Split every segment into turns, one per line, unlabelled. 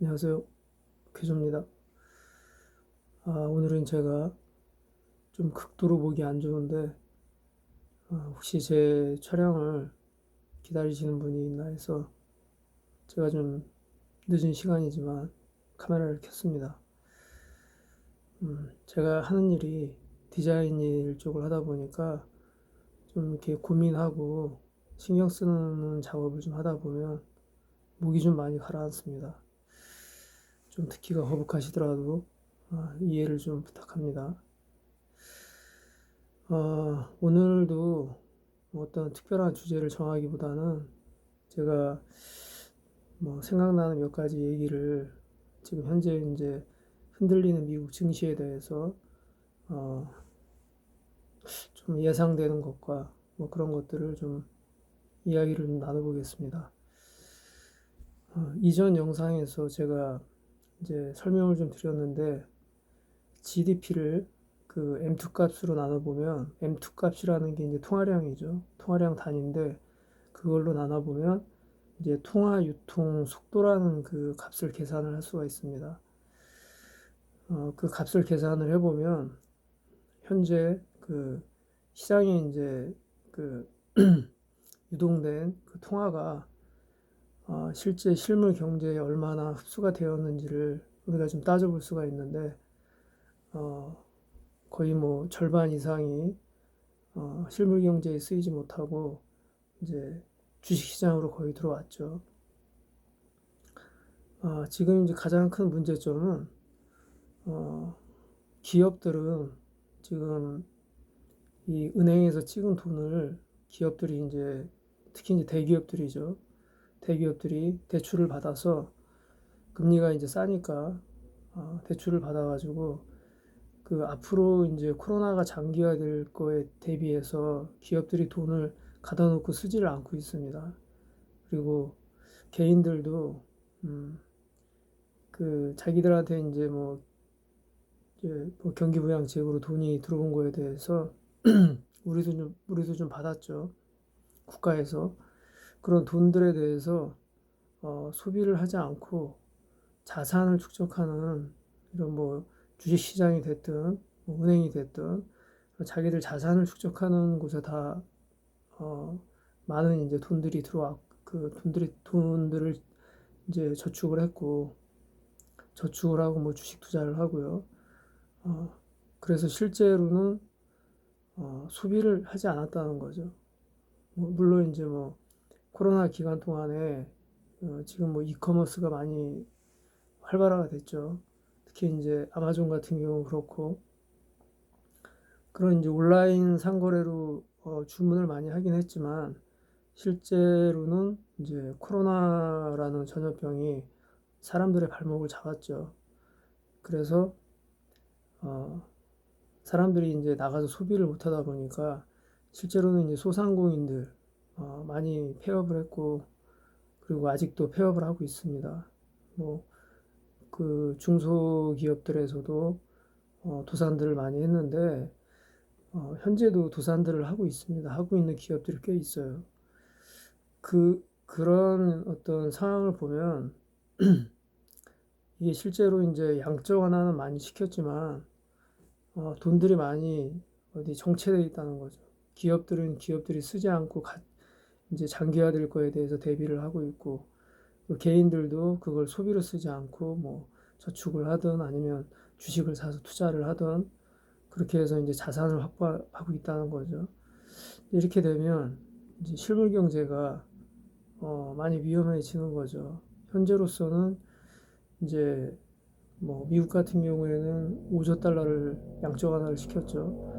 안녕하세요. 쾌조입니다. 오늘은 제가 좀 극도로 보기 안 좋은데, 혹시 제 촬영을 기다리시는 분이 있나 해서 제가 좀 늦은 시간이지만 카메라를 켰습니다. 제가 하는 일이 디자인 일 쪽을 하다 보니까 좀 이렇게 고민하고 신경 쓰는 작업을 좀 하다 보면 목이 좀 많이 가라앉습니다. 좀 듣기가 거북하시더라도 이해를 좀 부탁합니다. 오늘도 뭐 어떤 특별한 주제를 정하기보다는 제가 뭐 생각나는 몇 가지 얘기를 지금 현재 이제 흔들리는 미국 증시에 대해서 어, 좀 예상되는 것과 뭐 그런 것들을 좀 이야기를 좀 나눠보겠습니다. 이전 영상에서 제가 이제 설명을 좀 드렸는데 GDP를 그 M2 값으로 나눠보면 M2 값이라는 게 이제 통화량이죠. 통화량 단위인데 그걸로 나눠보면 이제 통화 유통 속도라는 그 값을 계산을 할 수가 있습니다. 그 값을 계산을 해보면 현재 그 시장에 이제 그 유동된 그 통화가 실제 실물 경제에 얼마나 흡수가 되었는지를 우리가 좀 따져볼 수가 있는데 어, 거의 뭐 절반 이상이 실물 경제에 쓰이지 못하고 이제 주식 시장으로 거의 들어왔죠. 지금 이제 가장 큰 문제점은 어, 기업들은 지금 이 은행에서 찍은 돈을 기업들이 이제 특히 이제 대기업들이죠. 대기업들이 대출을 받아서 금리가 이제 싸니까 대출을 받아가지고 그 앞으로 이제 코로나가 장기화될 거에 대비해서 기업들이 돈을 가다 놓고 쓰지를 않고 있습니다. 그리고 개인들도 음, 그 자기들한테 이제 뭐 경기부양책으로 돈이 들어온 거에 대해서 우리도 좀 받았죠. 국가에서 그런 돈들에 대해서 소비를 하지 않고 자산을 축적하는 이런 뭐 주식시장이 됐든 뭐 은행이 됐든 자기들 자산을 축적하는 곳에 다 어, 많은 이제 돈들이 들어와 그 돈들을 이제 저축을 했고 저축을 하고 뭐 주식 투자를 하고요. 어, 그래서 실제로는 소비를 하지 않았다는 거죠. 뭐 물론 이제 뭐 코로나 기간 동안에 지금 뭐 이커머스가 많이 활발화가 됐죠. 특히 이제 아마존 같은 경우 그렇고 그런 이제 온라인 상거래로 주문을 많이 하긴 했지만 실제로는 이제 코로나라는 전염병이 사람들의 발목을 잡았죠. 그래서 어, 사람들이 이제 나가서 소비를 못 하다 보니까 실제로는 이제 소상공인들 많이 폐업을 했고 그리고 아직도 폐업을 하고 있습니다. 뭐 그 중소기업들에서도 도산들을 많이 했는데 현재도 도산들을 하고 있습니다. 하고 있는 기업들이 꽤 있어요. 그런 어떤 상황을 보면 이게 실제로 이제 양적 완화는 많이 시켰지만 돈들이 많이 어디 정체되어 있다는 거죠. 기업들은 기업들이 쓰지 않고 이제 장기화될 거에 대해서 대비를 하고 있고 개인들도 그걸 소비로 쓰지 않고 뭐 저축을 하든 아니면 주식을 사서 투자를 하든 그렇게 해서 이제 자산을 확보하고 있다는 거죠. 이렇게 되면 이제 실물 경제가 많이 위험해지는 거죠. 현재로서는 이제 뭐 미국 같은 경우에는 5조 달러를 양적 완화를 시켰죠.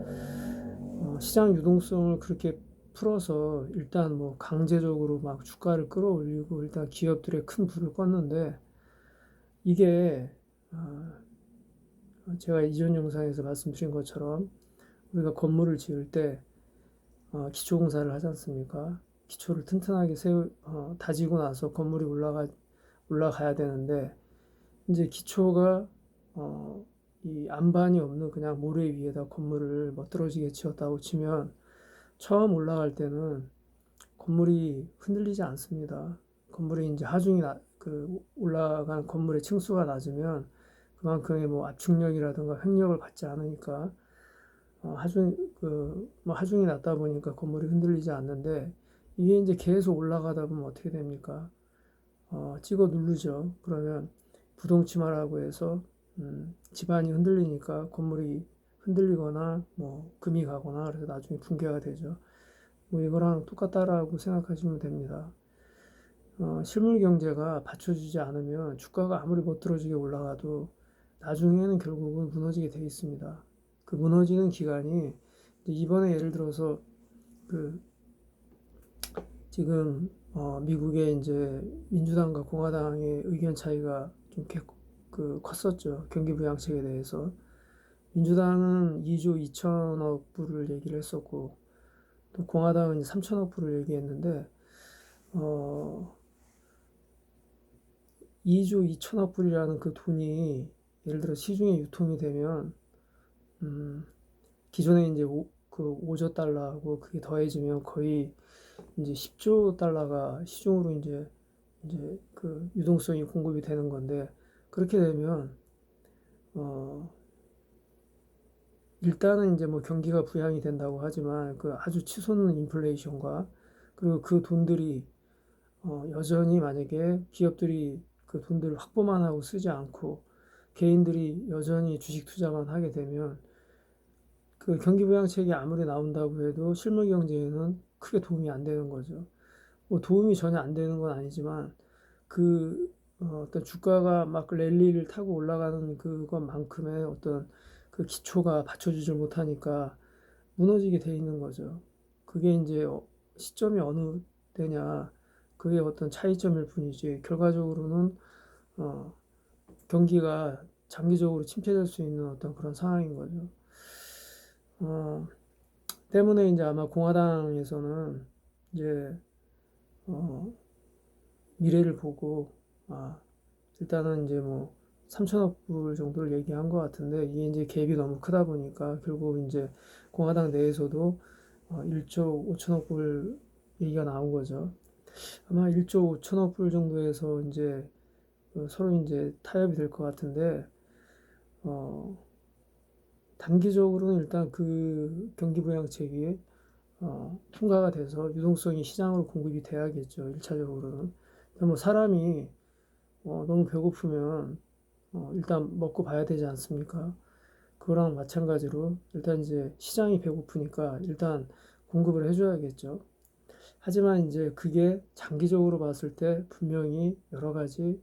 시장 유동성을 그렇게 풀어서 일단 뭐 강제적으로 막 주가를 끌어올리고 일단 기업들의 큰 불을 껐는데 이게 제가 이전 영상에서 말씀드린 것처럼 우리가 건물을 지을 때 기초공사를 하지 않습니까? 기초를 튼튼하게 다지고 나서 건물이 올라가야 되는데 이제 기초가 이 안반이 없는 그냥 모래 위에다 건물을 멋들어지게 지었다고 치면 처음 올라갈 때는 건물이 흔들리지 않습니다. 건물이 이제 그 올라간 건물의 층수가 낮으면 그만큼의 뭐 압축력이라든가 횡력을 받지 않으니까 하중이 낮다 보니까 건물이 흔들리지 않는데 이게 이제 계속 올라가다 보면 어떻게 됩니까? 찍어 누르죠. 그러면 부동치마라고 해서 집안이 흔들리니까 건물이 흔들리거나 뭐 금이 가거나 그래서 나중에 붕괴가 되죠. 뭐 이거랑 똑같다라고 생각하시면 됩니다. 실물 경제가 받쳐주지 않으면 주가가 아무리 멋들어지게 올라가도 나중에는 결국은 무너지게 돼 있습니다. 그 무너지는 기간이 이번에 예를 들어서 그 지금 미국의 이제 민주당과 공화당의 의견 차이가 좀 컸었죠. 경기 부양책에 대해서. 민주당은 2조 2천억 불을 얘기를 했었고, 또 공화당은 이제 3천억 불을 얘기했는데, 2조 2천억 불이라는 그 돈이 예를 들어 시중에 유통이 되면, 기존에 이제 그 5조 달러하고 그게 더해지면 거의 이제 10조 달러가 시중으로 이제 그 유동성이 공급이 되는 건데 그렇게 되면 일단은 이제 뭐 경기가 부양이 된다고 하지만 그 아주 치솟는 인플레이션과 그리고 그 돈들이 여전히 만약에 기업들이 그 돈들을 확보만 하고 쓰지 않고 개인들이 여전히 주식 투자만 하게 되면 그 경기 부양책이 아무리 나온다고 해도 실물 경제에는 크게 도움이 안 되는 거죠. 뭐 도움이 전혀 안 되는 건 아니지만 그 어떤 주가가 막 랠리를 타고 올라가는 그것만큼의 어떤 그 기초가 받쳐주지 못하니까 무너지게 돼 있는 거죠. 그게 이제 시점이 어느 때냐 그게 어떤 차이점일 뿐이지 결과적으로는 어, 경기가 장기적으로 침체될 수 있는 어떤 그런 상황인 거죠. 어, 때문에 이제 아마 공화당에서는 이제 어, 미래를 보고 일단은 이제 뭐 3천억 불 정도를 얘기한 것 같은데 이게 이제 갭이 너무 크다 보니까 결국 이제 공화당 내에서도 1조 5천억 불 얘기가 나온 거죠. 아마 1조 5천억 불 정도에서 이제 서로 이제 타협이 될 것 같은데 어, 단기적으로는 일단 그 경기부양책이 통과가 돼서 유동성이 시장으로 공급이 돼야겠죠. 1차적으로는. 뭐 사람이 너무 배고프면 일단 먹고 봐야 되지 않습니까? 그거랑 마찬가지로 일단 이제 시장이 배고프니까 일단 공급을 해줘야겠죠. 하지만 이제 그게 장기적으로 봤을 때 분명히 여러 가지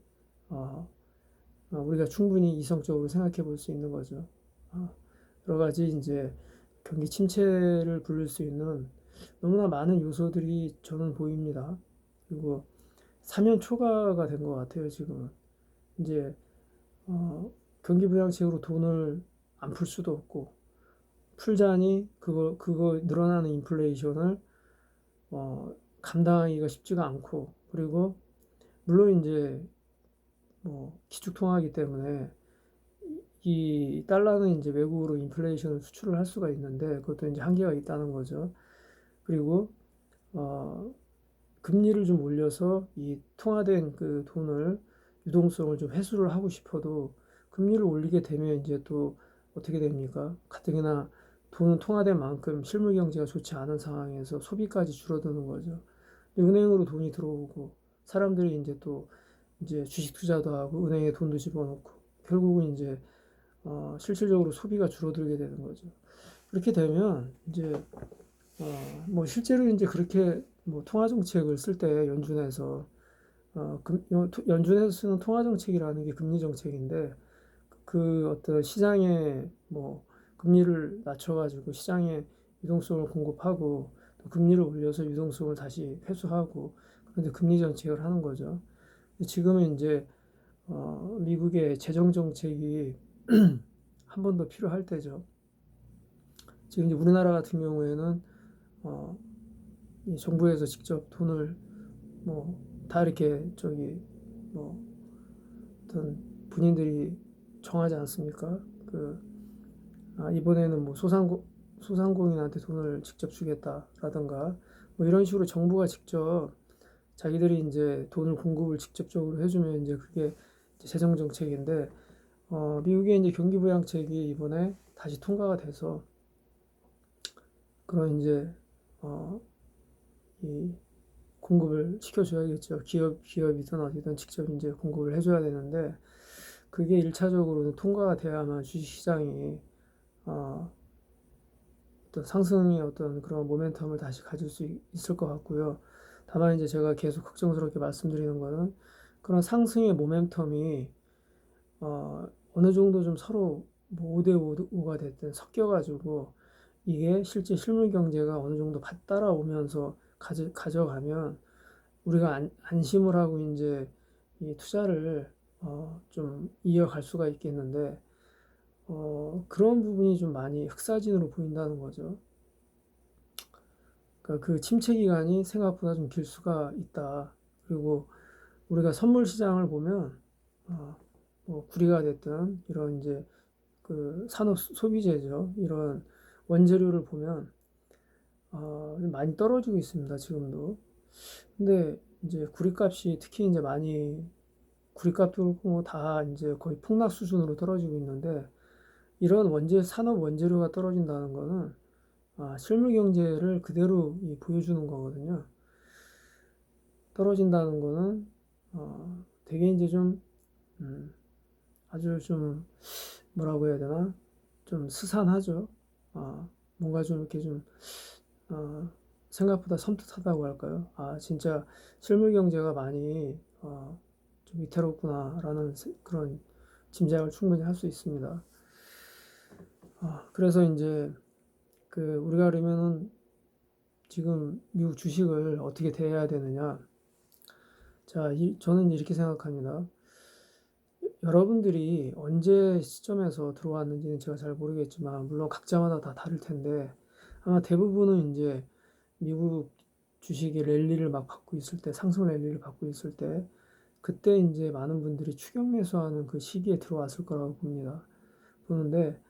우리가 충분히 이성적으로 생각해 볼 수 있는 거죠. 여러 가지 이제 경기 침체를 부를 수 있는 너무나 많은 요소들이 저는 보입니다. 그리고 사면 초과가 된 것 같아요, 지금은. 이제 경기 부양책으로 돈을 안 풀 수도 없고 풀자니 그거 늘어나는 인플레이션을 감당하기가 쉽지가 않고 그리고 물론 이제 뭐 기축통화이기 때문에 이 달러는 이제 외국으로 인플레이션을 수출을 할 수가 있는데 그것도 이제 한계가 있다는 거죠. 그리고 금리를 좀 올려서 이 통화된 그 돈을 유동성을 좀 회수를 하고 싶어도 금리를 올리게 되면 이제 또 어떻게 됩니까? 가뜩이나 돈은 통화된 만큼 실물 경제가 좋지 않은 상황에서 소비까지 줄어드는 거죠. 은행으로 돈이 들어오고 사람들이 이제 또 이제 주식 투자도 하고 은행에 돈도 집어넣고 결국은 이제 실질적으로 소비가 줄어들게 되는 거죠. 그렇게 되면 이제 뭐 실제로 이제 그렇게 뭐 통화 정책을 쓸 때 연준에서 연준에서 쓰는 통화 정책이라는 게 금리 정책인데 그 어떤 시장에 뭐 금리를 낮춰가지고 시장에 유동성을 공급하고 또 금리를 올려서 유동성을 다시 회수하고 그런데 금리 정책을 하는 거죠. 지금은 이제 미국의 재정 정책이 한 번 더 필요할 때죠. 지금 이제 우리나라 같은 경우에는 이 정부에서 직접 돈을 뭐 다 이렇게 뭐 어떤 본인들이 정하지 않습니까? 이번에는 뭐 소상공인한테 돈을 직접 주겠다라든가 뭐 이런 식으로 정부가 직접 자기들이 이제 돈을 공급을 직접적으로 해주면 이제 그게 이제 재정 정책인데, 미국의 이제 경기 부양책이 이번에 다시 통과가 돼서 그런 이제 어, 이 공급을 시켜줘야겠죠. 기업이든 어디든 직접 이제 공급을 해줘야 되는데, 그게 1차적으로 통과가 돼야만 주식시장이 어, 어떤 상승의 어떤 그런 모멘텀을 다시 가질 수 있을 것 같고요. 다만 이제 제가 계속 걱정스럽게 말씀드리는 거는 그런 상승의 모멘텀이 어느 정도 좀 서로 뭐 5대 5가 됐든 섞여가지고 이게 실제 실물 경제가 어느 정도 따라오면서 가져가면 우리가 안심을 하고 이제 이 투자를 좀 이어갈 수가 있겠는데 그런 부분이 좀 많이 흑사진으로 보인다는 거죠. 그러니까 그 침체 기간이 생각보다 좀 길 수가 있다. 그리고 우리가 선물 시장을 보면 어, 뭐 구리가 됐든 이런 이제 그 산업 소비재죠. 이런 원재료를 보면 많이 떨어지고 있습니다. 지금도. 근데 이제 구리값이 특히 이제 많이 구리값도 그렇고 뭐다 이제 거의 폭락 수준으로 떨어지고 있는데 이런 산업 원재료가 떨어진다는 거는 실물 경제를 그대로 보여주는 거거든요. 떨어진다는 거는 되게 이제 좀 아주 좀 뭐라고 해야 되나 좀 스산하죠. 뭔가 좀 이렇게 좀 생각보다 섬뜩하다고 할까요? 진짜 실물 경제가 많이 좀 위태롭구나라는 그런 짐작을 충분히 할 수 있습니다. 그래서 이제 그 우리가 그러면은 지금 미국 주식을 어떻게 대해야 되느냐? 자, 저는 이렇게 생각합니다. 여러분들이 언제 시점에서 들어왔는지는 제가 잘 모르겠지만, 물론 각자마다 다 다를 텐데, 아마 대부분은 이제 미국 주식이 랠리를 막 받고 있을 때, 상승 랠리를 받고 있을 때, 그때 이제 많은 분들이 추격 매수하는 그 시기에 들어왔을 거라고 보는데,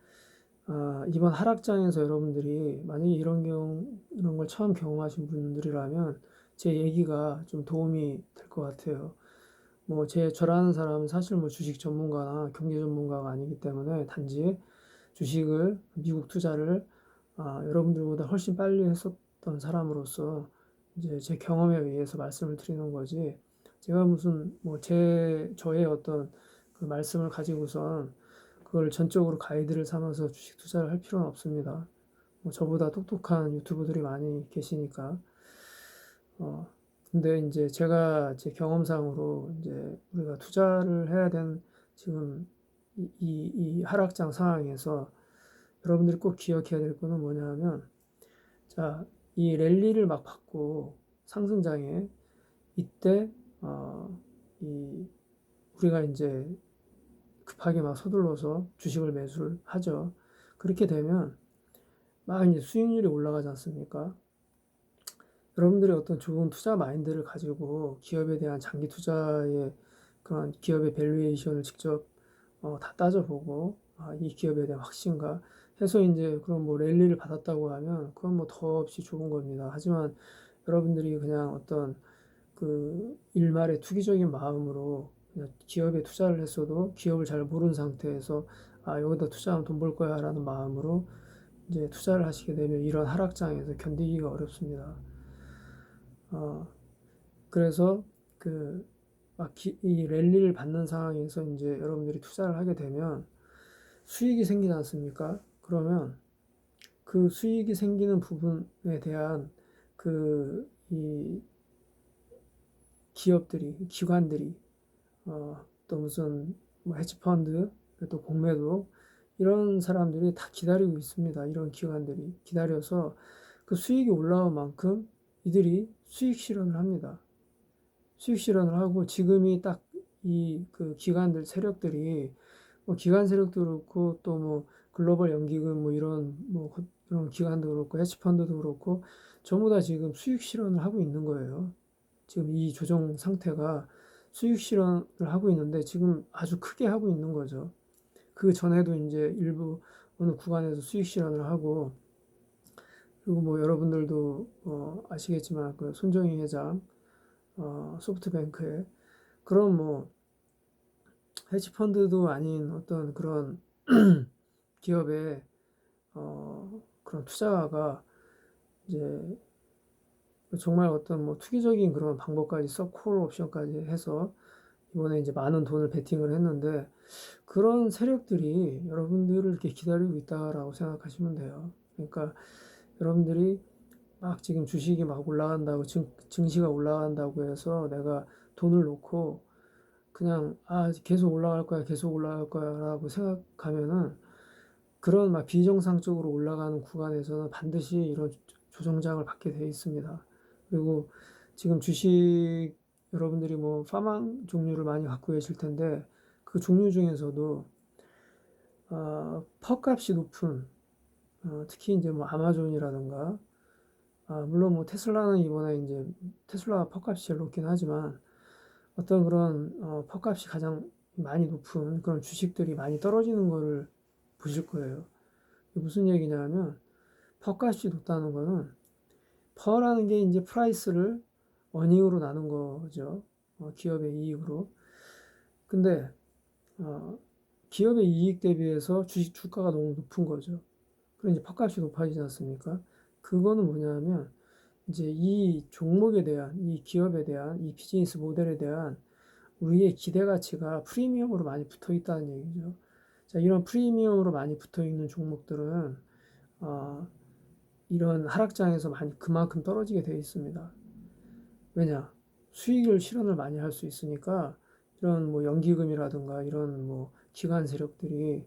이번 하락장에서 여러분들이 만약에 이런 걸 처음 경험하신 분들이라면 제 얘기가 좀 도움이 될 것 같아요. 뭐 저를 아는 사람은 사실 뭐 주식 전문가나 경제 전문가가 아니기 때문에 단지 주식을 미국 투자를 여러분들보다 훨씬 빨리 했었던 사람으로서 이제 제 경험에 의해서 말씀을 드리는 거지. 제가 무슨 뭐 저의 어떤 그 말씀을 가지고선 그걸 전적으로 가이드를 삼아서 주식 투자를 할 필요는 없습니다. 뭐 저보다 똑똑한 유튜브들이 많이 계시니까. 어, 근데 이제 제가 제 경험상으로 이제 우리가 투자를 해야 되는 지금 이 하락장 상황에서 여러분들이 꼭 기억해야 될 거는 뭐냐 하면, 자, 이 랠리를 막 받고 상승장에 이때, 이 우리가 이제 급하게 막 서둘러서 주식을 매수를 하죠. 그렇게 되면 막 이제 수익률이 올라가지 않습니까? 여러분들이 어떤 좋은 투자 마인드를 가지고 기업에 대한 장기 투자의 그런 기업의 밸류에이션을 직접 다 따져보고 이 기업에 대한 확신과 해서 이제 그런 뭐 랠리를 받았다고 하면 그건 뭐 더없이 좋은 겁니다. 하지만 여러분들이 그냥 어떤 그 일말의 투기적인 마음으로 그냥 기업에 투자를 했어도 기업을 잘 모르는 상태에서 여기다 투자하면 돈 벌 거야 라는 마음으로 이제 투자를 하시게 되면 이런 하락장에서 견디기가 어렵습니다. 그래서 그 이 랠리를 받는 상황에서 이제 여러분들이 투자를 하게 되면 수익이 생기지 않습니까? 그러면 그 수익이 생기는 부분에 대한 이 기관들이 또 무슨 뭐 헤지펀드 또 공매도 이런 사람들이 다 기다리고 있습니다. 이런 기관들이 기다려서 그 수익이 올라온 만큼 이들이 수익 실현을 합니다. 수익 실현을 하고 지금이 딱 이 그 기관들 세력들이 뭐 기관 세력도 그렇고 또 뭐 글로벌 연기금 뭐 이런 기관도 그렇고 헤지펀드도 그렇고 전부 다 지금 수익 실현을 하고 있는 거예요. 지금 이 조정 상태가 수익 실현을 하고 있는데 지금 아주 크게 하고 있는 거죠. 그 전에도 이제 일부 어느 구간에서 수익 실현을 하고 그리고 뭐 여러분들도 아시겠지만 그 손정희 회장 소프트뱅크에. 그런 뭐 헤지펀드도 아닌 어떤 그런 기업에 그런 투자가 이제 정말 어떤 뭐 투기적인 그런 방법까지 콜 옵션까지 해서 이번에 이제 많은 돈을 베팅을 했는데, 그런 세력들이 여러분들을 이렇게 기다리고 있다라고 생각하시면 돼요. 그러니까 여러분들이 막 지금 주식이 막 올라간다고, 증시가 올라간다고 해서 내가 돈을 놓고 그냥 계속 올라갈 거야, 계속 올라갈 거야라고 생각하면은, 그런 막 비정상적으로 올라가는 구간에서는 반드시 이런 조정장을 받게 돼 있습니다. 그리고 지금 주식 여러분들이 뭐 파망 종류를 많이 갖고 계실 텐데, 그 종류 중에서도 퍼 값이 높은, 특히 이제 뭐 아마존이라든가, 물론 뭐 테슬라는 이번에 이제 테슬라 퍼 값이 제일 높긴 하지만, 어떤 그런 퍼 값이 가장 많이 높은 그런 주식들이 많이 떨어지는 거를 보실 거예요. 이게 무슨 얘기냐면, 퍼 값이 높다는 거는, 퍼라는 게 이제 프라이스를 어닝으로 나눈 거죠. 기업의 이익으로. 근데 기업의 이익 대비해서 주식 주가가 너무 높은 거죠. 그럼 이제 팝값이 높아지지 않습니까? 그거는 뭐냐면, 이제 이 종목에 대한, 이 기업에 대한, 이 비즈니스 모델에 대한 우리의 기대 가치가 프리미엄으로 많이 붙어 있다는 얘기죠. 자, 이런 프리미엄으로 많이 붙어 있는 종목들은 어, 이런 하락장에서 많이 그만큼 떨어지게 되어 있습니다. 왜냐? 수익을 실현을 많이 할 수 있으니까, 이런 뭐 연기금이라든가 이런 뭐 기관 세력들이,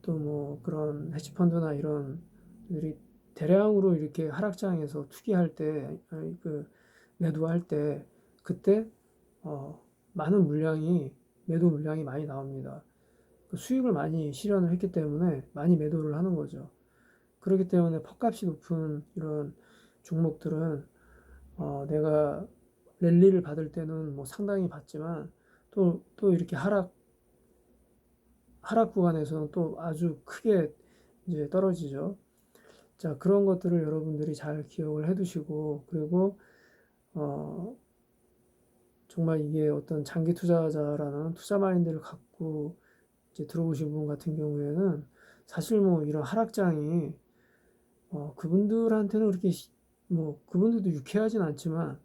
또 뭐 그런 헤지펀드나 이런 들이 대량으로 이렇게 하락장에서 투기할 때, 그 매도할 때, 그때 많은 물량이, 매도 물량이 많이 나옵니다. 그 수익을 많이 실현을 했기 때문에 많이 매도를 하는 거죠. 그렇기 때문에 퍽값이 높은 이런 종목들은 내가 랠리를 받을 때는 뭐 상당히 받지만, 또 이렇게 하락 구간에서는 또 아주 크게 이제 떨어지죠. 자, 그런 것들을 여러분들이 잘 기억을 해 두시고, 그리고 어, 정말 이게 어떤 장기 투자자라는 투자 마인드를 갖고 이제 들어오신 분 같은 경우에는, 사실 뭐 이런 하락장이 그분들한테는 그렇게 뭐 그분들도 유쾌하진 않지만,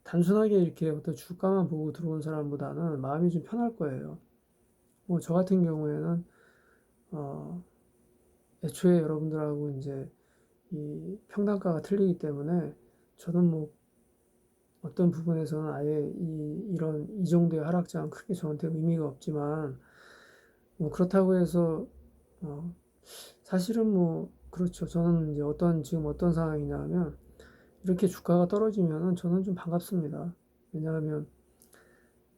단순하게 이렇게 어떤 주가만 보고 들어온 사람보다는 마음이 좀 편할 거예요. 뭐 저 같은 경우에는 어, 애초에 여러분들하고 이제 이 평단가가 틀리기 때문에, 저는 뭐 어떤 부분에서는 아예 이런 이 정도의 하락장은 크게 저한테 의미가 없지만, 뭐 그렇다고 해서 어, 사실은 뭐 그렇죠. 저는 이제 지금 어떤 상황이냐면, 이렇게 주가가 떨어지면은 저는 좀 반갑습니다. 왜냐하면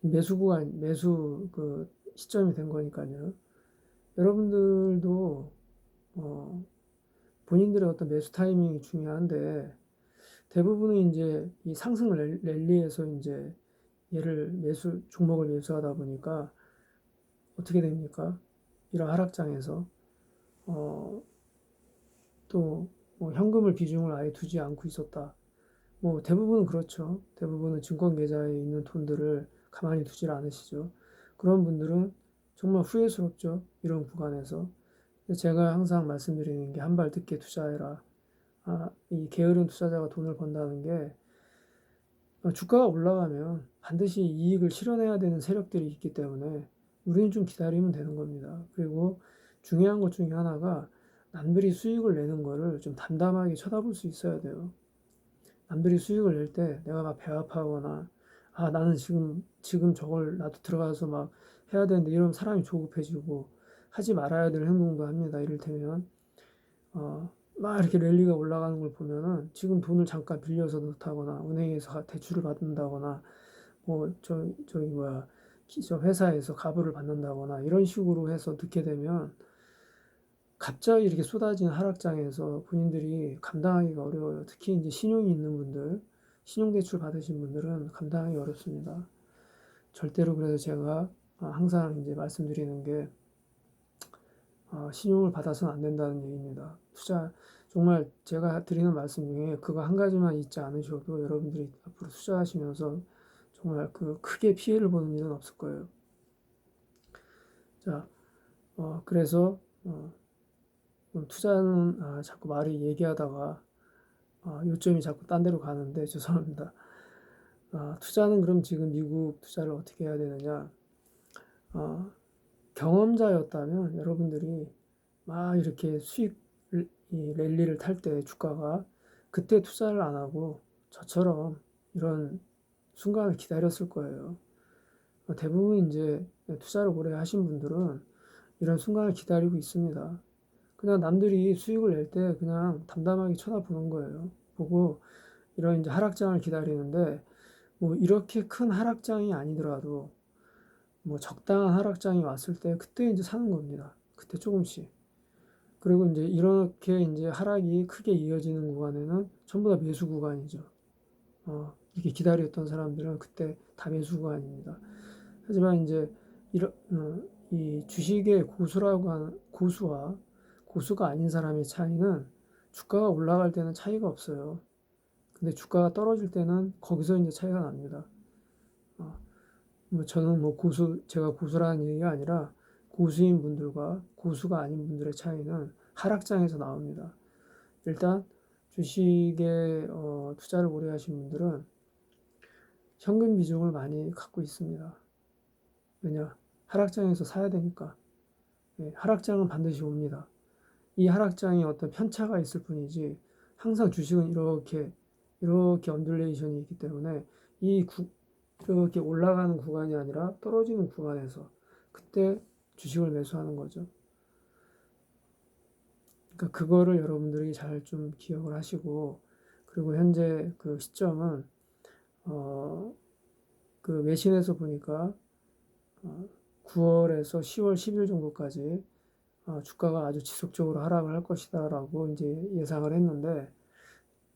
매수 그 시점이 된 거니까요. 여러분들도 어, 본인들의 어떤 매수 타이밍이 중요한데, 대부분은 이제 이 상승 랠리에서 이제 종목을 매수하다 보니까 어떻게 됩니까? 이런 하락장에서 어, 또뭐 현금을 비중을 아예 두지 않고 있었다. 뭐 대부분은 그렇죠. 대부분은 증권 계좌에 있는 돈들을 가만히 두질 않으시죠. 그런 분들은 정말 후회스럽죠. 이런 구간에서. 제가 항상 말씀드리는 게, 한 발 늦게 투자해라. 이 게으른 투자자가 돈을 번다는 게, 주가가 올라가면 반드시 이익을 실현해야 되는 세력들이 있기 때문에 우리는 좀 기다리면 되는 겁니다. 그리고 중요한 것 중에 하나가, 남들이 수익을 내는 거를 좀 담담하게 쳐다볼 수 있어야 돼요. 남들이 수익을 낼 때 내가 막 배합하거나, 나는 지금 저걸 나도 들어가서 막 해야 되는데, 이러면 사람이 조급해지고 하지 말아야 될 행동도 합니다. 이를테면 막 이렇게 랠리가 올라가는 걸 보면은, 지금 돈을 잠깐 빌려서 넣다거나 은행에서 대출을 받는다거나, 뭐 저기 뭐야, 저 회사에서 가부를 받는다거나 이런 식으로 해서 넣게 되면, 갑자기 이렇게 쏟아진 하락장에서 본인들이 감당하기가 어려워요. 특히 이제 신용이 있는 분들, 신용대출 받으신 분들은 감당하기 어렵습니다. 절대로. 그래서 제가 항상 이제 말씀드리는 게, 신용을 받아서는 안 된다는 얘기입니다. 정말 제가 드리는 말씀 중에 그거 한 가지만 잊지 않으셔도, 여러분들이 앞으로 투자하시면서 정말 그 크게 피해를 보는 일은 없을 거예요. 자, 그래서 투자는 자꾸 말이 얘기하다가 요점이 자꾸 딴 데로 가는데 죄송합니다. 투자는 그럼 지금 미국 투자를 어떻게 해야 되느냐? 경험자였다면 여러분들이 막 이렇게 이 랠리를 탈 때 주가가 그때 투자를 안 하고 저처럼 이런 순간을 기다렸을 거예요. 대부분 이제 투자를 오래 하신 분들은 이런 순간을 기다리고 있습니다. 그냥 남들이 수익을 낼 때 그냥 담담하게 쳐다보는 거예요. 보고 이런 이제 하락장을 기다리는데 뭐 이렇게 큰 하락장이 아니더라도 뭐 적당한 하락장이 왔을 때 그때 이제 사는 겁니다. 그때 조금씩. 그리고 이제 이렇게 이제 하락이 크게 이어지는 구간에는 전부 다 매수 구간이죠. 이렇게 기다렸던 사람들은 그때 다 매수 구간입니다. 하지만 이제 이 주식의 고수라고 하는 고수와 고수가 아닌 사람의 차이는 주가가 올라갈 때는 차이가 없어요. 근데 주가가 떨어질 때는 거기서 이제 차이가 납니다. 뭐 저는 뭐 제가 고수라는 얘기가 아니라 고수인 분들과 고수가 아닌 분들의 차이는 하락장에서 나옵니다. 일단 주식에 투자를 오래 하신 분들은 현금 비중을 많이 갖고 있습니다. 왜냐? 하락장에서 사야 되니까. 예, 하락장은 반드시 옵니다. 이 하락장이 어떤 편차가 있을 뿐이지 항상 주식은 이렇게 언듈레이션이 있기 때문에 이렇게 올라가는 구간이 아니라 떨어지는 구간에서 그때 주식을 매수하는 거죠. 그러니까 그거를 여러분들이 잘 좀 기억을 하시고, 그리고 현재 그 시점은 그 외신에서 보니까 9월에서 10월 10일 정도까지 주가가 아주 지속적으로 하락을 할 것이다라고 이제 예상을 했는데,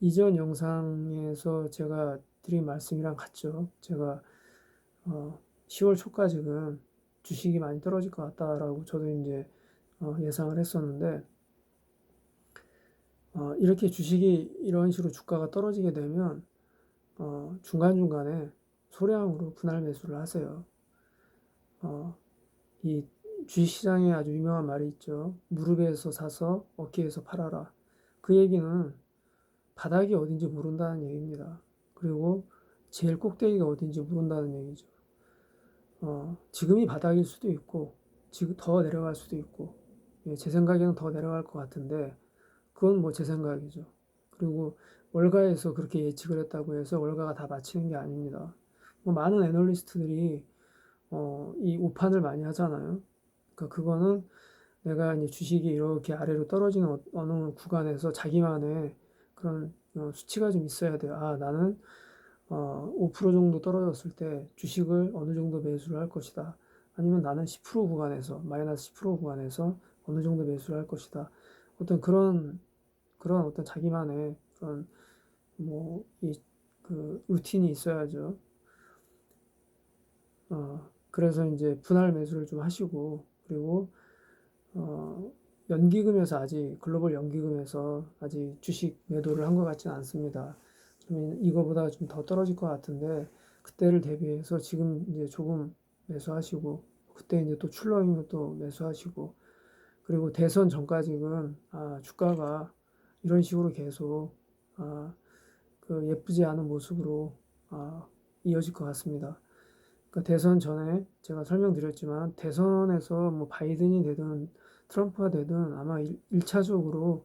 이전 영상에서 제가 드린 말씀이랑 같죠. 제가 10월 초까지는 주식이 많이 떨어질 것 같다라고 저도 이제 예상을 했었는데, 이렇게 주식이 이런 식으로 주가가 떨어지게 되면 중간중간에 소량으로 분할 매수를 하세요. 이 주식시장에 아주 유명한 말이 있죠. 무릎에서 사서 어깨에서 팔아라. 그 얘기는 바닥이 어딘지 모른다는 얘기입니다. 그리고 제일 꼭대기가 어딘지 모른다는 얘기죠. 지금이 바닥일 수도 있고, 지금 더 내려갈 수도 있고, 예, 제 생각에는 더 내려갈 것 같은데, 그건 뭐 제 생각이죠. 그리고 월가에서 그렇게 예측을 했다고 해서 월가가 다 맞히는 게 아닙니다. 뭐 많은 애널리스트들이 이 오판을 많이 하잖아요. 그러니까 그거는 내가 이제 주식이 이렇게 아래로 떨어지는 어느 구간에서 자기만의 그런 수치가 좀 있어야 돼요. 나는 5% 정도 떨어졌을 때 주식을 어느 정도 매수를 할 것이다. 아니면 나는 10% 구간에서, 마이너스 10% 구간에서 어느 정도 매수를 할 것이다. 어떤 그런 어떤 자기만의 그런 그 루틴이 있어야죠. 그래서 이제 분할 매수를 좀 하시고, 그리고 연기금에서 아직 글로벌 연기금에서 아직 주식 매도를 한 것 같지는 않습니다. 좀 이거보다 좀 더 떨어질 것 같은데 그때를 대비해서 지금 이제 조금 매수하시고, 그때 이제 또 출렁이면 또 매수하시고, 그리고 대선 전까지는 주가가 이런 식으로 계속 그 예쁘지 않은 모습으로 이어질 것 같습니다. 그러니까 대선 전에 제가 설명드렸지만 대선에서 뭐 바이든이 되든 트럼프가 되든 아마 1차적으로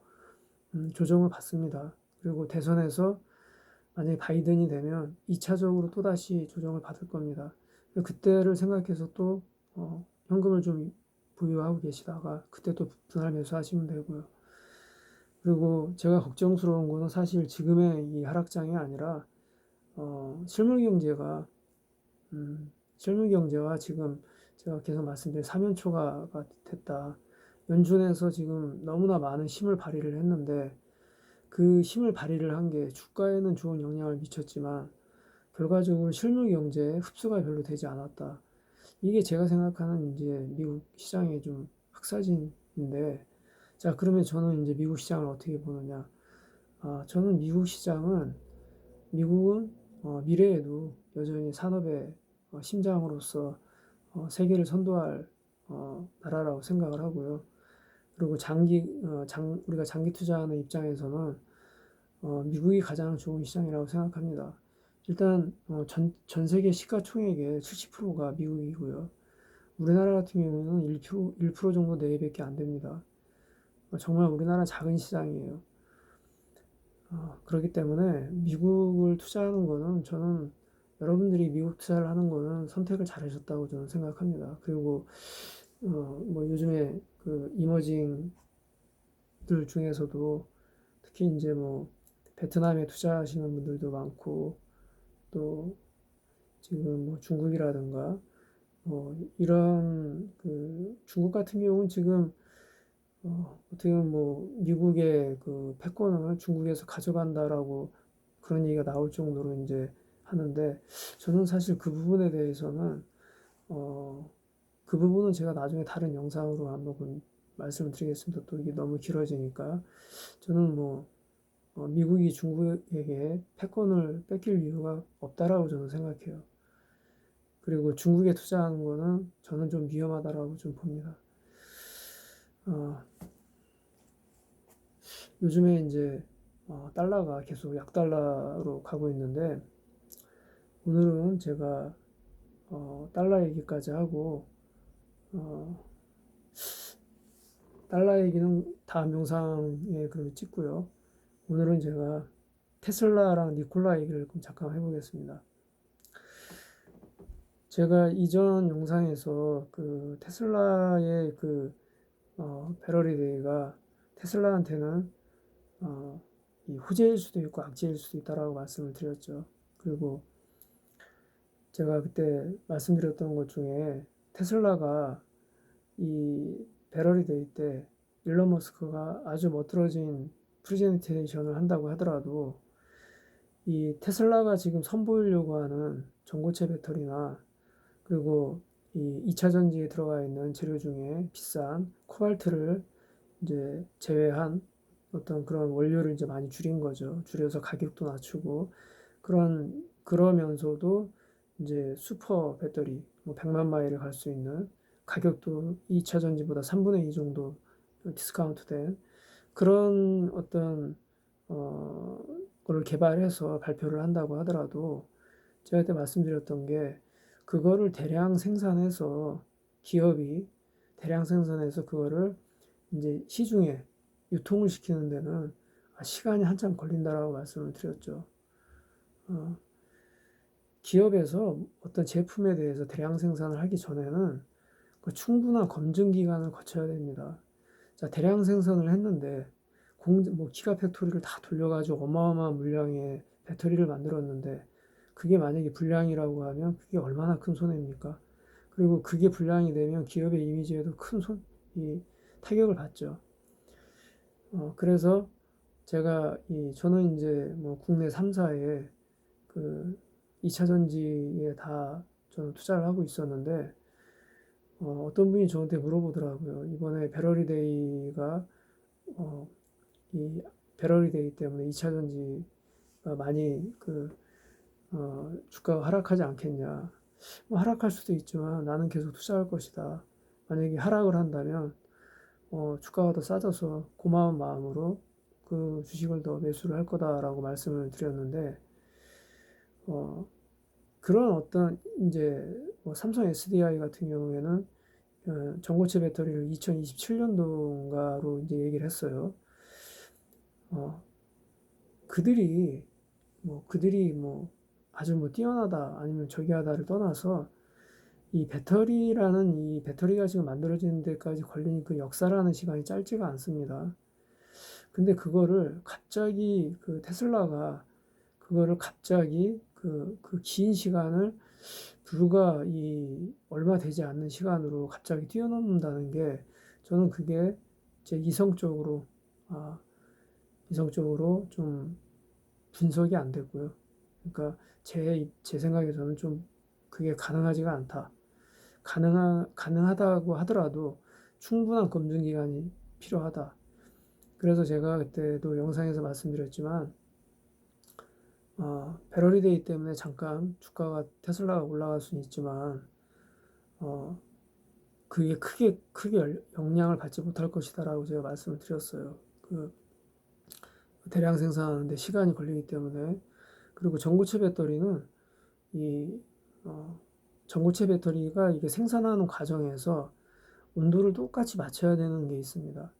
조정을 받습니다. 그리고 대선에서 만약에 바이든이 되면 2차적으로 또다시 조정을 받을 겁니다. 그때를 생각해서 또 현금을 좀 보유하고 계시다가 그때 또 분할 매수하시면 되고요. 그리고 제가 걱정스러운 거는 사실 지금의 이 하락장이 아니라 실물 경제가 실물 경제와 지금 제가 계속 말씀드린 3연초가 됐다. 연준에서 지금 너무나 많은 힘을 발휘를 했는데 그 힘을 발휘를 한 게 주가에는 좋은 영향을 미쳤지만 결과적으로 실물 경제에 흡수가 별로 되지 않았다. 이게 제가 생각하는 이제 미국 시장의 좀 흑사진인데, 자, 그러면 저는 이제 미국 시장을 어떻게 보느냐. 저는 미국은 미래에도 여전히 산업의 심장으로서 세계를 선도할 나라라고 생각을 하고요. 그리고 우리가 장기 투자하는 입장에서는 미국이 가장 좋은 시장이라고 생각합니다. 일단 전 세계 시가총액의 70%가 미국이고요. 우리나라 같은 경우는 1% 정도 내외밖에 안 됩니다. 정말 우리나라 작은 시장이에요. 그렇기 때문에 미국을 투자하는 거는 저는 여러분들이 미국 투자를 하는 거는 선택을 잘하셨다고 저는 생각합니다. 그리고 뭐 요즘에 그 이머징들 중에서도 특히 이제 뭐 베트남에 투자하시는 분들도 많고 또 지금 뭐 중국이라든가 뭐 이런 그 중국 같은 경우는 지금 어떻게 보면 뭐 미국의 그 패권을 중국에서 가져간다라고 그런 얘기가 나올 정도로 이제 하는데 저는 사실 그 부분에 대해서는 어, 그 부분은 제가 나중에 다른 영상으로 한번 말씀을 드리겠습니다. 또 이게 너무 길어지니까 저는 뭐 미국이 중국에게 패권을 뺏길 이유가 없다라고 저는 생각해요. 그리고 중국에 투자하는 거는 저는 좀 위험하다라고 좀 봅니다. 어, 요즘에 이제 달러가 계속 약달러로 가고 있는데 오늘은 제가 달러 얘기까지 하고 어, 달러 얘기는 다음 영상에 그럼 찍고요. 오늘은 제가 테슬라랑 니콜라 얘기를 잠깐 해보겠습니다. 제가 이전 영상에서 그 테슬라의 그 배러리 데이가 테슬라한테는 이 후재일 수도 있고 악재일 수도 있다라고 말씀을 드렸죠. 그리고 제가 그때 말씀드렸던 것 중에 테슬라가 이 배러리 데이 때 일론 머스크가 아주 멋들어진 프레젠테이션을 한다고 하더라도 이 테슬라가 지금 선보이려고 하는 전고체 배터리나 그리고 이 2차 전지에 들어가 있는 재료 중에 비싼 코발트를 이제 제외한 어떤 그런 원료를 이제 많이 줄인 거죠. 줄여서 가격도 낮추고 그러면서도 이제 슈퍼 배터리 뭐 100만 마일을 갈 수 있는 가격도 2차 전지보다 3분의 2 정도 디스카운트 된 그런 어떤 거를 개발해서 발표를 한다고 하더라도 제가 그때 말씀드렸던 게 그거를 대량 생산해서 기업이 대량 생산해서 그거를 이제 시중에 유통을 시키는 데는 시간이 한참 걸린다라고 말씀을 드렸죠. 어, 기업에서 어떤 제품에 대해서 대량 생산을 하기 전에는 그 충분한 검증 기간을 거쳐야 됩니다. 자, 대량 생산을 했는데 뭐 기가 팩토리를 다 돌려가지고 어마어마한 물량의 배터리를 만들었는데 그게 만약에 불량이라고 하면 그게 얼마나 큰 손해입니까? 그리고 그게 불량이 되면 기업의 이미지에도 이 타격을 받죠. 그래서 제가 저는 이제 뭐 국내 3사에 그 2차 전지에 다 저는 투자를 하고 있었는데 어떤 분이 저한테 물어보더라고요. 이번에 배러리데이가 이 배러리데이 때문에 2차 전지가 많이 주가가 하락하지 않겠냐. 뭐 하락할 수도 있지만 나는 계속 투자할 것이다. 만약에 하락을 한다면 주가가 더 싸져서 고마운 마음으로 그 주식을 더 매수를 할 거다라고 말씀을 드렸는데 그런 어떤 이제 뭐 삼성 SDI 같은 경우에는 전고체 배터리를 2027년도인가로 이제 얘기를 했어요. 어, 그들이 뭐 아주 뭐 뛰어나다 아니면 저기하다를 떠나서 이 배터리가 지금 만들어지는 데까지 걸리는 그 역사라는 시간이 짧지가 않습니다. 근데 그거를 갑자기 그 테슬라가 그거를 갑자기 그 긴 시간을 불과 얼마 되지 않는 시간으로 갑자기 뛰어넘는다는 게 저는 그게 제 아, 이성적으로 좀 분석이 안 되고요. 그러니까 제 생각에서는 좀 그게 가능하지가 않다. 가능하다고 하더라도 충분한 검증 기간이 필요하다. 그래서 제가 그때도 영상에서 말씀드렸지만 배럴리데이 때문에 잠깐 주가가 테슬라가 올라갈 수는 있지만 어, 그게 크게 영향을 받지 못할 것이다라고 제가 말씀을 드렸어요. 그 대량 생산하는데 시간이 걸리기 때문에. 그리고 전고체 배터리는 이 어, 전고체 배터리가 이게 생산하는 과정에서 온도를 똑같이 맞춰야 되는 게 있습니다.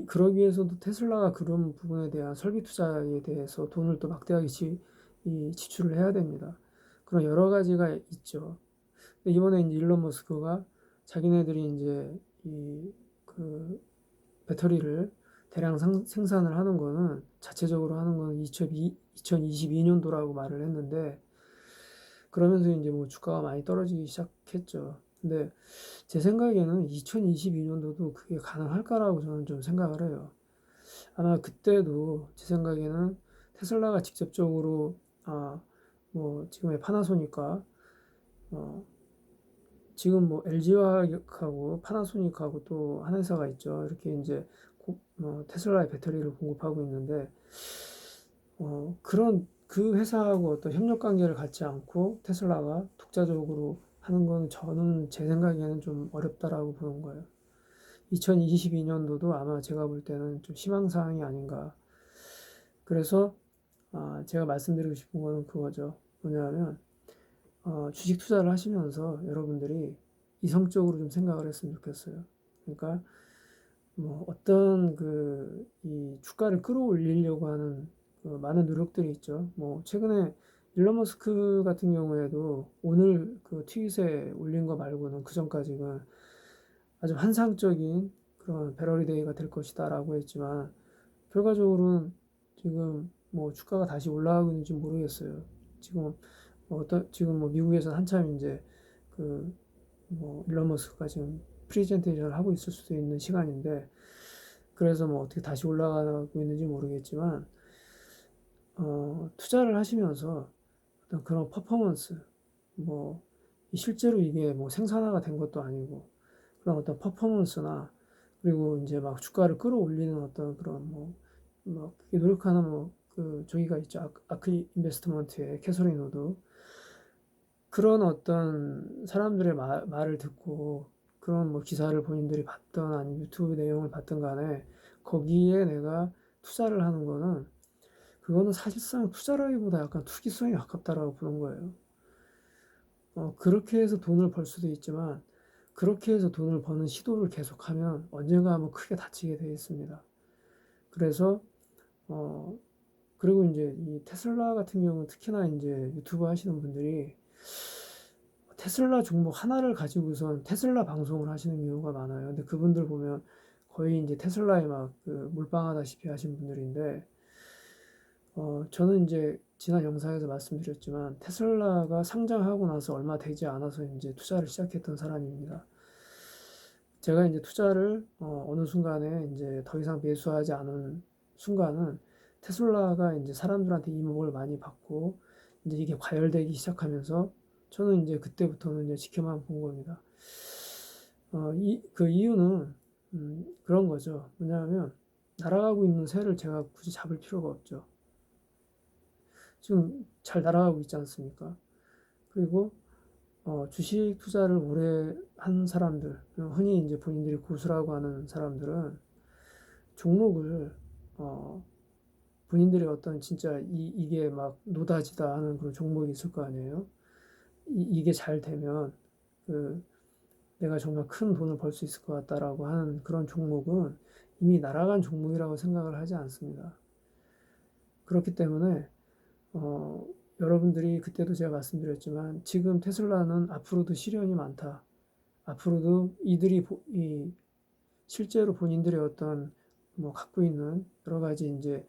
그러기 위해서도 테슬라가 그런 부분에 대한 설비 투자에 대해서 돈을 또 막대하게 지출을 해야 됩니다. 그런 여러 가지가 있죠. 이번에 이제 일론 머스크가 자기네들이 이제 그 배터리를 대량 생산을 하는 거는 자체적으로 하는 거는 2022년도라고 말을 했는데, 그러면서 이제 뭐 주가가 많이 떨어지기 시작했죠. 근데 제 생각에는 2022년도도 그게 가능할까라고 저는 좀 생각을 해요. 아마 그때도 제 생각에는 테슬라가 직접적으로 뭐 지금의 파나소닉과 어, 지금 뭐 LG화학하고 파나소닉하고 또 한 회사가 있죠. 이렇게 이제 테슬라의 배터리를 공급하고 있는데 그런 그 회사하고 어떤 협력 관계를 갖지 않고 테슬라가 독자적으로 하는 건 저는 제 생각에는 좀 어렵다라고 보는 거예요. 2022년도도 아마 제가 볼 때는 좀 희망사항이 아닌가. 그래서 제가 말씀드리고 싶은 거는 그거죠. 뭐냐면 주식 투자를 하시면서 여러분들이 이성적으로 좀 생각을 했으면 좋겠어요. 그러니까 뭐 어떤 이 주가를 끌어올리려고 하는 그 많은 노력들이 있죠. 뭐 최근에 일론 머스크 같은 경우에도 오늘 그 트윗에 올린 거 말고는 그 전까지는 아주 환상적인 그런 배럴리데이가 될 것이다라고 했지만 결과적으로는 지금 뭐 주가가 다시 올라가고 있는지 모르겠어요. 지금 지금 뭐 미국에서 한참 이제 그 뭐 일론 머스크가 지금 프리젠테이션을 하고 있을 수도 있는 시간인데, 그래서 뭐 어떻게 다시 올라가고 있는지 모르겠지만 투자를 하시면서 어떤 그런 퍼포먼스, 뭐 실제로 이게 뭐 생산화가 된 것도 아니고 그런 어떤 퍼포먼스나, 그리고 이제 막 주가를 끌어올리는 어떤 그런 뭐 노력하는 저기가 있죠. 아크 인베스트먼트의 캐서린 우드. 그런 어떤 사람들의 말을 듣고 그런 뭐 기사를 본인들이 봤던 아니면 유튜브 내용을 봤던 간에 거기에 내가 투자를 하는 거는, 그거는 사실상 투자라기보다 약간 투기성에 가깝다라고 보는 거예요. 그렇게 해서 돈을 벌 수도 있지만 그렇게 해서 돈을 버는 시도를 계속하면 언젠가 한번 크게 다치게 되어 있습니다. 그래서 어, 그리고 이제 이 테슬라 같은 경우는 특히나 이제 유튜브 하시는 분들이 테슬라 종목 하나를 가지고선 테슬라 방송을 하시는 경우가 많아요. 근데 그분들 보면 거의 이제 테슬라에 막 몰빵하다시피 하신 분들인데, 저는 이제 지난 영상에서 말씀드렸지만 테슬라가 상장하고 나서 얼마 되지 않아서 이제 투자를 시작했던 사람입니다. 제가 이제 투자를 어느 순간에 이제 더 이상 매수하지 않은 순간은 테슬라가 이제 사람들한테 이목을 많이 받고 이제 이게 과열되기 시작하면서 저는 이제 그때부터는 이제 지켜만 본 겁니다. 그 이유는 그런 거죠. 뭐냐면 날아가고 있는 새를 제가 굳이 잡을 필요가 없죠. 지금 잘 날아가고 있지 않습니까? 그리고 주식 투자를 오래 한 사람들, 흔히 이제 본인들이 고수라고 하는 사람들은 종목을 어, 본인들이 어떤 진짜 이게 막 노다지다 하는 그런 종목이 있을 거 아니에요. 이게 잘 되면 그 내가 정말 큰 돈을 벌 수 있을 것 같다라고 하는 그런 종목은 이미 날아간 종목이라고 생각을 하지 않습니다. 그렇기 때문에 어, 여러분들이 그때도 제가 말씀드렸지만 지금 테슬라는 앞으로도 시련이 많다. 앞으로도 실제로 본인들의 어떤 뭐 갖고 있는 여러 가지 이제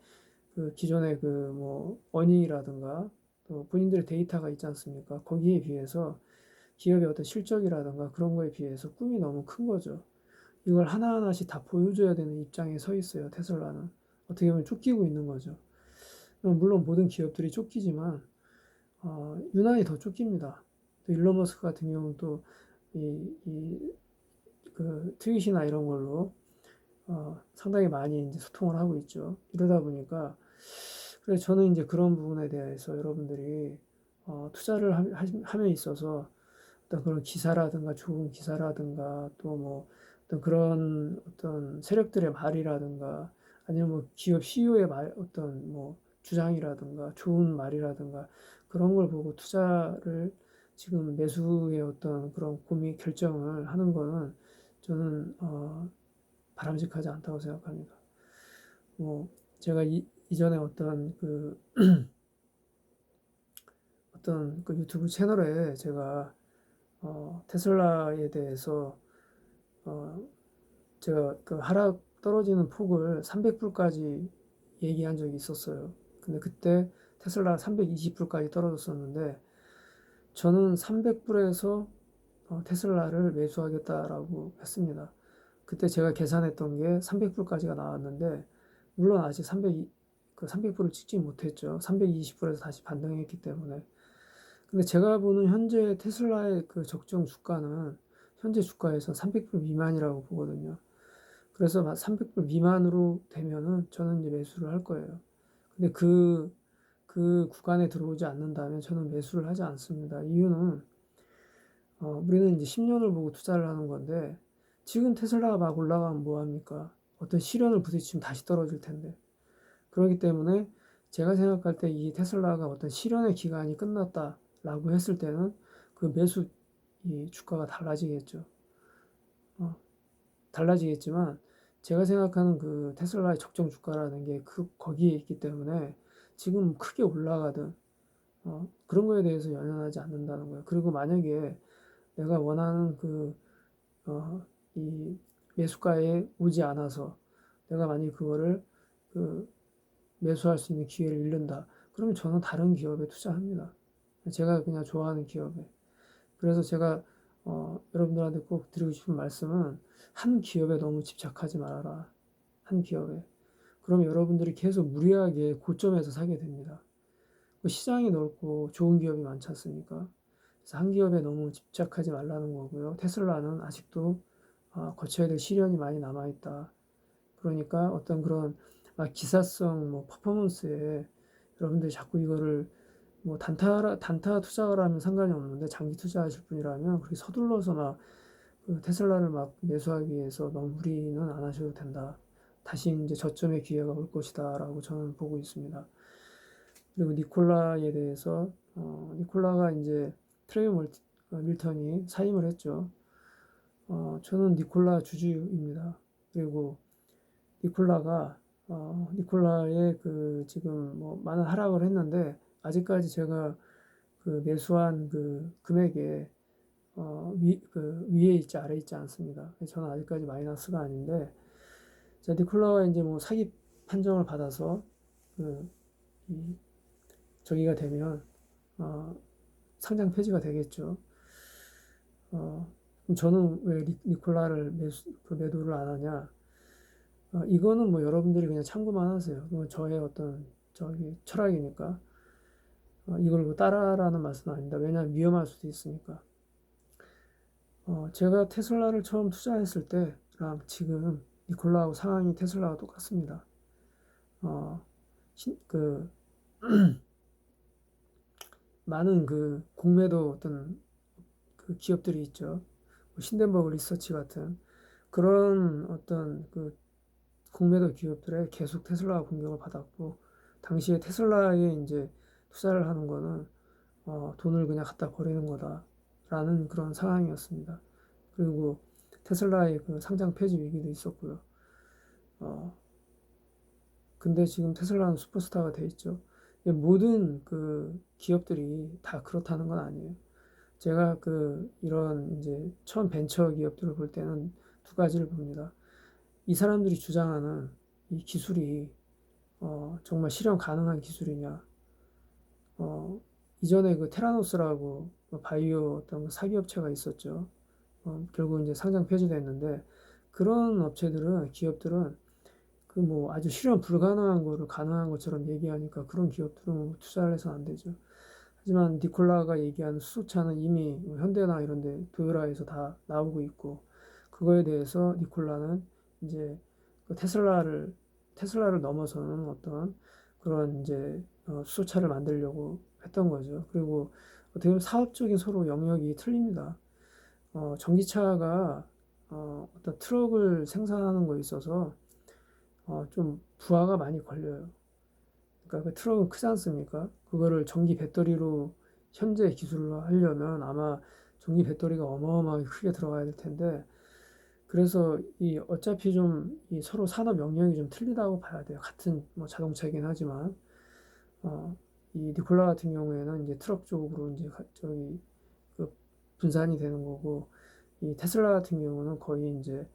그 기존의 그 뭐 어닝이라든가 또 본인들의 데이터가 있지 않습니까? 거기에 비해서 기업의 어떤 실적이라든가 그런 거에 비해서 꿈이 너무 큰 거죠. 이걸 하나하나씩 다 보여줘야 되는 입장에 서 있어요, 테슬라는. 어떻게 보면 쫓기고 있는 거죠. 물론 모든 기업들이 쫓기지만 유난히 더 쫓깁니다. 또 일론 머스크 같은 경우는 또 그 트윗이나 이런 걸로 상당히 많이 이제 소통을 하고 있죠. 이러다 보니까 그래서 저는 이제 그런 부분에 대해서 여러분들이 투자를 함에 있어서 어떤 그런 기사라든가 좋은 기사라든가 또 뭐 어떤 그런 어떤 세력들의 말이라든가 아니면 뭐 기업 CEO의 말 어떤 뭐 주장이라든가 좋은 말이라든가 그런 걸 보고 투자를 지금 매수의 어떤 그런 고민 결정을 하는 거는 저는 바람직하지 않다고 생각합니다. 뭐 제가 이전에 어떤 그 유튜브 채널에 제가 테슬라에 대해서 어, 제가 그 하락 떨어지는 폭을 300불까지 얘기한 적이 있었어요. 근데 그때 테슬라 320불까지 떨어졌었는데 저는 300불에서 테슬라를 매수하겠다라고 했습니다. 그때 제가 계산했던 게 300불까지가 나왔는데 물론 아직 300불을 찍지 못했죠. 320불에서 다시 반등했기 때문에. 근데 제가 보는 현재 테슬라의 그 적정 주가는 현재 주가에서 300불 미만이라고 보거든요. 그래서 300불 미만으로 되면은 저는 이제 매수를 할 거예요. 근데 그 구간에 들어오지 않는다면 저는 매수를 하지 않습니다. 이유는 우리는 이제 10년을 보고 투자를 하는 건데 지금 테슬라가 막 올라가면 뭐 합니까? 어떤 시련을 부딪히면 다시 떨어질 텐데. 그렇기 때문에 제가 생각할 때 이 테슬라가 어떤 시련의 기간이 끝났다라고 했을 때는 그 매수 이 주가가 달라지겠죠. 어, 달라지겠지만 제가 생각하는 그 테슬라의 적정 주가라는 게 거기에 있기 때문에 지금 크게 올라가든 그런 거에 대해서 연연하지 않는다는 거예요. 그리고 만약에 내가 원하는 이 매수가에 오지 않아서 내가 만약 그거를 그 매수할 수 있는 기회를 잃는다. 그러면 저는 다른 기업에 투자합니다. 제가 그냥 좋아하는 기업에. 그래서 제가 여러분들한테 꼭 드리고 싶은 말씀은 한 기업에 너무 집착하지 말아라. 한 기업에. 그러면 여러분들이 계속 무리하게 고점에서 사게 됩니다. 시장이 넓고 좋은 기업이 많지 않습니까? 그래서 한 기업에 너무 집착하지 말라는 거고요. 테슬라는 아직도 거쳐야 될 시련이 많이 남아있다. 그러니까 어떤 그런 기사성, 뭐 퍼포먼스에 여러분들이 자꾸 이거를 뭐 단타 투자를 하면 상관이 없는데 장기 투자하실 분이라면 그렇게 서둘러서 그 테슬라를 막 매수하기 위해서 너무 무리는 안 하셔도 된다. 다시 이제 저점의 기회가 올 것이다라고 저는 보고 있습니다. 그리고 니콜라에 대해서 니콜라가 이제 밀턴이 사임을 했죠. 저는 니콜라 주주입니다. 그리고 니콜라의 그 지금 뭐 많은 하락을 했는데 아직까지 제가 그 매수한 그 금액에 그 위에 있지 아래 있지 않습니다. 저는 아직까지 마이너스가 아닌데 자, 니콜라가 이제 뭐 사기 판정을 받아서 그 저기가 되면 어, 상장 폐지가 되겠죠. 그럼 저는 왜 니콜라를 매도를 안 하냐? 이거는 뭐 여러분들이 그냥 참고만 하세요. 그건 저의 어떤 철학이니까 이걸 뭐 따라라는 말씀은 아닙니다. 왜냐하면 위험할 수도 있으니까. 제가 테슬라를 처음 투자했을 때랑 지금 니콜라하고 상황이 테슬라가 똑같습니다. 어, 그 많은 그 공매도 어떤 그 기업들이 있죠. 신덴버그 리서치 같은 그런 어떤 그 공매도 기업들에 계속 테슬라가 공격을 받았고 당시에 테슬라에 이제 투자를 하는 거는 돈을 그냥 갖다 버리는 거다라는 그런 상황이었습니다. 그리고 테슬라의 그 상장 폐지 위기도 있었고요. 근데 지금 테슬라는 슈퍼스타가 돼 있죠. 모든 그 기업들이 다 그렇다는 건 아니에요. 제가 이런 이제 처음 벤처 기업들을 볼 때는 두 가지를 봅니다. 이 사람들이 주장하는 이 기술이 정말 실현 가능한 기술이냐. 이전에 그 테라노스라고 바이오 어떤 사기업체가 있었죠. 결국 이제 상장 폐지됐는데 그런 업체들은 기업들은 그 뭐 아주 실현 불가능한 거를 가능한 것처럼 얘기하니까 그런 기업들은 투자를 해서는 안 되죠. 하지만 니콜라가 얘기하는 수소차는 이미 뭐 현대나 이런 데 도요라에서 다 나오고 있고 그거에 대해서 니콜라는 이제 그 테슬라를 넘어서는 어떤 그런 이제 수소차를 만들려고 했던 거죠. 그리고 어떻게 보면 사업적인 서로 영역이 틀립니다. 전기차가 어떤 트럭을 생산하는 거에 있어서 좀 부하가 많이 걸려요. 그러니까 그 트럭은 크지 않습니까? 그거를 전기 배터리로 현재 기술로 하려면 아마 전기 배터리가 어마어마하게 크게 들어가야 될 텐데, 그래서 이 어차피 좀 이 서로 산업 영역이 좀 틀리다고 봐야 돼요. 같은 뭐 자동차이긴 하지만 어, 이 니콜라 같은 경우에는 이제 트럭 쪽으로 이제 저기 그 분산이 되는 거고, 이 테슬라 같은 경우는 거의 이제